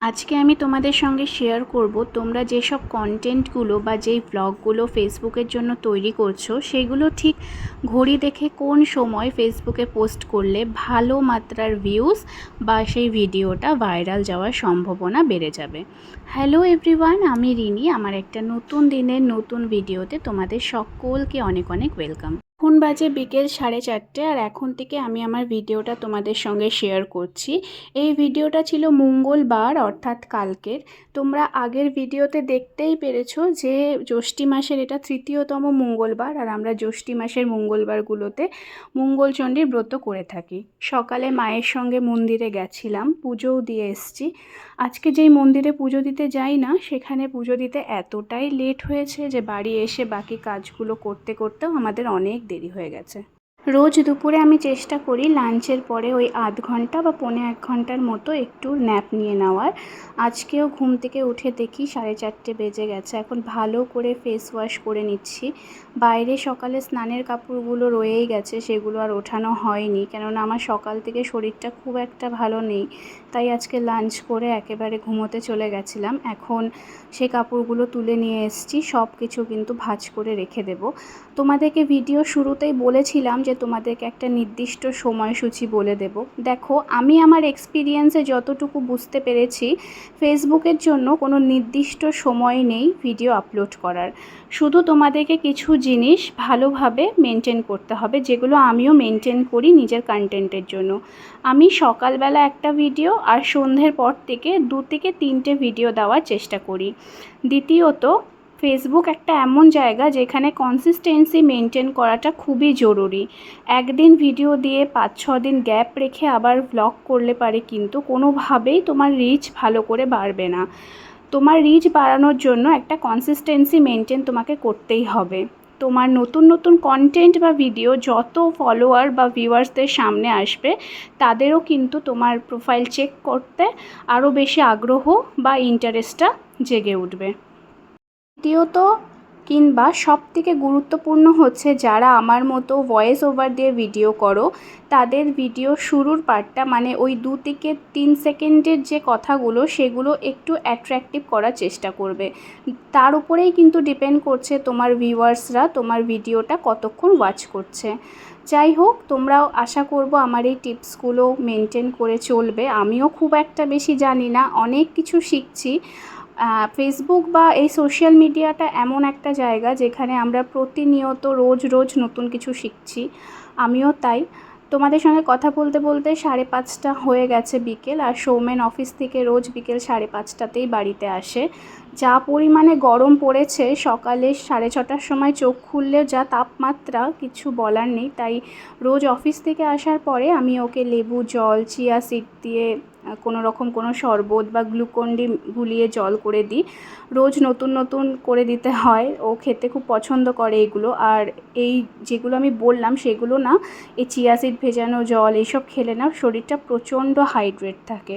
আজকে আমি তোমাদের সঙ্গে শেয়ার করব তোমরা যেসব কন্টেন্টগুলো বা যেই ব্লগগুলো ফেসবুকের জন্য তৈরি করছো সেগুলো ঠিক ঘড়ি দেখে কোন সময় ফেসবুকে পোস্ট করলে ভালো মাত্রার ভিউজ বা সেই ভিডিওটা ভাইরাল যাওয়ার সম্ভাবনা বেড়ে যাবে। হ্যালো এভরিওয়ান, আমি রিনি। আমার একটা নতুন দিনের নতুন ভিডিওতে তোমাদের সকলকে অনেক অনেক ওয়েলকাম। এখন বাজে বিকেল 4:30 আর এখন থেকে আমি আমার ভিডিওটা তোমাদের সঙ্গে শেয়ার করছি। এই ভিডিওটা ছিল মঙ্গলবার অর্থাৎ কালকের। তোমরা আগের ভিডিওতে দেখতেই পেরেছো যে জ্যৈষ্ঠী মাসের এটা তৃতীয়তম মঙ্গলবার, আর আমরা জ্যৈষ্ঠী মাসের মঙ্গলবারগুলোতে মঙ্গলচণ্ডীর ব্রত করে থাকি। সকালে মায়ের সঙ্গে মন্দিরে গেছিলাম, পুজোও দিয়ে এসছি। আজকে যেই মন্দিরে পুজো দিতে যাই না, সেখানে পুজো দিতে এতটাই লেট হয়েছে যে বাড়ি এসে বাকি কাজগুলো করতে করতেও আমাদের অনেক দেরি হয়ে গেছে। রোজ দুপুরে আমি চেষ্টা করি লাঞ্চের পরে ওই আধ ঘন্টা বা 1.25 ঘন্টার মতো একটু ন্যাপ নিয়ে নেওয়ার। আজকেও ঘুম থেকে উঠে দেখি 4:30 বেজে গেছে। এখন ভালো করে ফেস ওয়াশ করে নিচ্ছি। বাইরে সকালে স্নানের কাপড়গুলো রয়েই গেছে, সেগুলো আর ওঠানো হয়নি, কেননা আমার সকাল থেকে শরীরটা খুব একটা ভালো নেই। তাই আজকে লাঞ্চ করে একেবারে ঘুমোতে চলে গেছিলাম। এখন সেই কাপড়গুলো তুলে নিয়ে এসেছি, সব কিছু কিন্তু ভাঁজ করে রেখে দেব। তোমাদেরকে ভিডিও শুরুতেই বলেছিলাম যে তোমাদেরকে একটা নির্দিষ্ট সময়সূচি বলে দেব। দেখো, আমি আমার এক্সপিরিয়েন্সে যতটুকু বুঝতে পেরেছি, ফেসবুকের জন্য কোনো নির্দিষ্ট সময় নেই ভিডিও আপলোড করার। শুধু তোমাদেরকে কিছু জিনিস ভালোভাবে মেনটেন করতে হবে, যেগুলো আমিও মেনটেন করি নিজের কন্টেন্টের জন্য। আমি সকালবেলা একটা ভিডিও আর সন্ধ্যের পর থেকে 2 থেকে 3টে ভিডিও দেওয়ার চেষ্টা করি। দ্বিতীয়ত, ফেসবুক একটা এমন জায়গা যেখানে কনসিস্টেন্সি মেনটেন করাটা খুবই জরুরি। একদিন ভিডিও দিয়ে 5-6 দিন গ্যাপ রেখে আবার ব্লগ করলে পারে কিন্তু কোনোভাবেই তোমার রিচ ভালো করে বাড়বে না। তোমার রিচ বাড়ানোর জন্য একটা কনসিস্টেন্সি মেনটেন তোমাকে করতেই হবে। তোমার নতুন নতুন কন্টেন্ট বা ভিডিও যত ফলোয়ার বা ভিউয়ার্সদের সামনে আসবে, তাদেরও কিন্তু তোমার প্রোফাইল চেক করতে আরও বেশি আগ্রহ বা ইন্টারেস্টটা জেগে উঠবে। দ্বিতীয়ত কিংবা সবথেকে গুরুত্বপূর্ণ হচ্ছে, যারা আমার মতো ভয়েস ওভার দিয়ে ভিডিও করো, তাদের ভিডিও শুরুর পার্টটা মানে ওই 2 থেকে 3 সেকেন্ডের যে কথাগুলো, সেগুলো একটু অ্যাট্রাকটিভ করার চেষ্টা করবে। তার উপরেই কিন্তু ডিপেন্ড করছে তোমার ভিউয়ার্সরা তোমার ভিডিওটা কতক্ষণ ওয়াচ করছে। যাই হোক, তোমরাও আশা করব আমার এই টিপসগুলো মেনটেন করে চলবে। আমিও খুব একটা বেশি জানি না, অনেক কিছু শিখছি। ফেসবুক বা এই সোশ্যাল মিডিয়াটা এমন একটা জায়গা যেখানে আমরা প্রতিনিয়ত রোজ রোজ নতুন কিছু শিখছি। আমিও তাই। তোমাদের সঙ্গে কথা বলতে বলতে 5:30 হয়ে গেছে বিকেল, আর সৌমেন অফিস থেকে রোজ বিকেল 5:30তেই বাড়িতে আসে। যা পরিমাণে গরম পড়েছে, সকালে 6:30টার সময় চোখ খুললেও যা তাপমাত্রা, কিছু বলার নেই। তাই রোজ অফিস থেকে আসার পরে আমি ওকে লেবু জল, চিয়া সিড দিয়ে কোনো রকম কোনো শরবত বা গ্লুকন-ডি গুলিয়ে জল করে দিই। রোজ নতুন নতুন করে দিতে হয়, ও খেতে খুব পছন্দ করে এগুলো। আর এই যেগুলো আমি বললাম সেগুলো না, এই চিয়া সিড ভেজানো জল এইসব খেলে না শরীরটা প্রচণ্ড হাইড্রেট থাকে।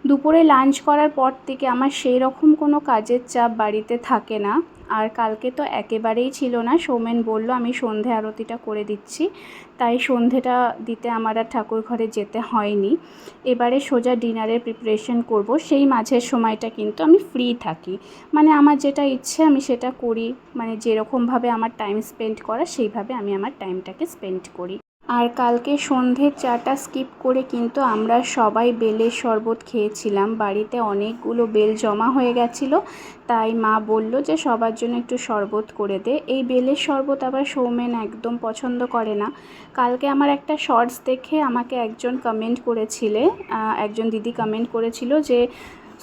দুপুরে লাঞ্চ করার পর থেকে আমার সেই রকম কোনো কাজের চাপ বাড়িতে থাকে না। আর কালকে তো একেবারেই ছিল না। সৌমেন বলল আমি সন্ধে আরতিটা করে দিচ্ছি, তাই সন্ধেটা দিতে আমার আর ঠাকুর ঘরে যেতে হয়নি। এবারে সোজা ডিনারের প্রিপারেশন করব। সেই মাঝের সময়টা কিন্তু আমি ফ্রি থাকি, মানে আমার যেটা ইচ্ছে আমি সেটা করি। মানে যেরকমভাবে আমার টাইম স্পেন্ড করা, সেইভাবে আমি আমার টাইমটাকে স্পেন্ড করি। আর কালকে সন্ধ্যের চাটা স্কিপ করে কিন্তু আমরা সবাই বেলের শরবত খেয়েছিলাম। বাড়িতে অনেকগুলো বেল জমা হয়ে গেছিলো, তাই মা বলল যে সবার জন্য একটু শরবত করে দে। এই বেলের শরবত আবার সৌমেন একদম পছন্দ করে না। কালকে আমার একটা শর্টস দেখে আমাকে একজন কমেন্ট করেছিলে, একজন দিদি কমেন্ট করেছিল যে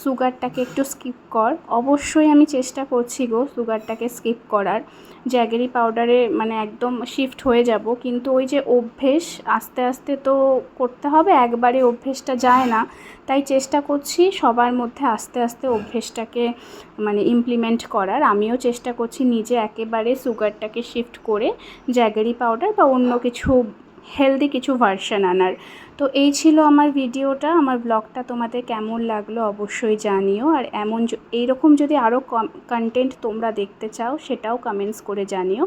সুগারটাকে একটু স্কিপ কর। অবশ্যই আমি চেষ্টা করছি গো সুগারটাকে স্কিপ করার। জ্যাগেরি পাউডারে মানে একদম শিফট হয়ে যাব, কিন্তু ওই যে অভ্যেস, আস্তে আস্তে তো করতে হবে, একবারে অভ্যেসটা যায় না। তাই চেষ্টা করছি সবার মধ্যে আস্তে আস্তে অভ্যেসটাকে মানে ইমপ্লিমেন্ট করার। আমিও চেষ্টা করছি নিজে একেবারে সুগারটাকে শিফট করে জ্যাগেরি পাউডার বা অন্য কিছু হেলদি কিছু ভার্সন আনার। তো এই ছিল আমার ভিডিওটা। আমার ব্লগটা তোমাদের কেমন লাগলো অবশ্যই জানিও। আর এইরকম যদি আরও কন্টেন্ট তোমরা দেখতে চাও, সেটাও কমেন্টস করে জানিও।